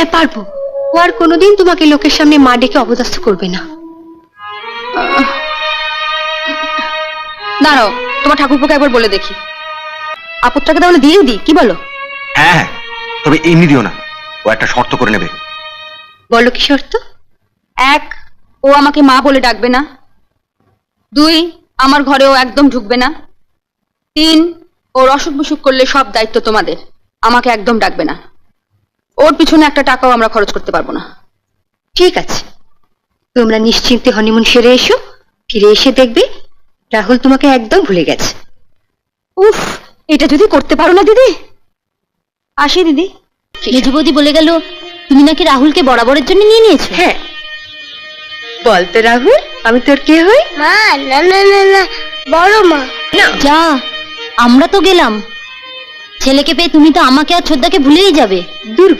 হ্যাঁ পারবো। ও আর কোনোদিন তোমাকে লোকের সামনে মা ডেকে অপদস্থ করবে না। দাঁড়াও, তোমার ঠাকুরপোকে একবার বলে দেখি। আপদটাকে তাহলে দিয়েই দিই, কি বলো? হ্যাঁ, তবে এমনি দিও না, ও একটা শর্ত করে নেবে। বলো কি শর্ত? 1, ও আমাকে মা বলে ডাকবে না। 2, আমার ঘরে ও একদম ঢুকবে না। 3, ওর অসুখ বিসুখ করলে সব দায়িত্ব তোমাদের, আমাকে একদম ডাকবে না। ওর পিছনে একটা টাকাও আমরা খরচ করতে পারবো না। ঠিক আছে, তোমরা নিশ্চিন্তে হনিমুন সেরে এসো। ফিরে এসে দেখবে রাহুল তোমাকে একদম ভুলে গেছে। উফ, এটা যদি করতে পারো না দিদি। আসি দিদি। মেজু বৌদি বলে গেল তুমি নাকি রাহুলকে বরাবরের জন্য নিয়ে নিয়েছো। হ্যাঁ, বলতো রাহুল, আমি তোর কে হই? মা, না না না না, বড় মা। না, যা, আমরা তো গেলাম। ছেলেকে পেয়ে তুমি তো আমাকে আর ছোটদাকে ভুলেই যাবে। দূর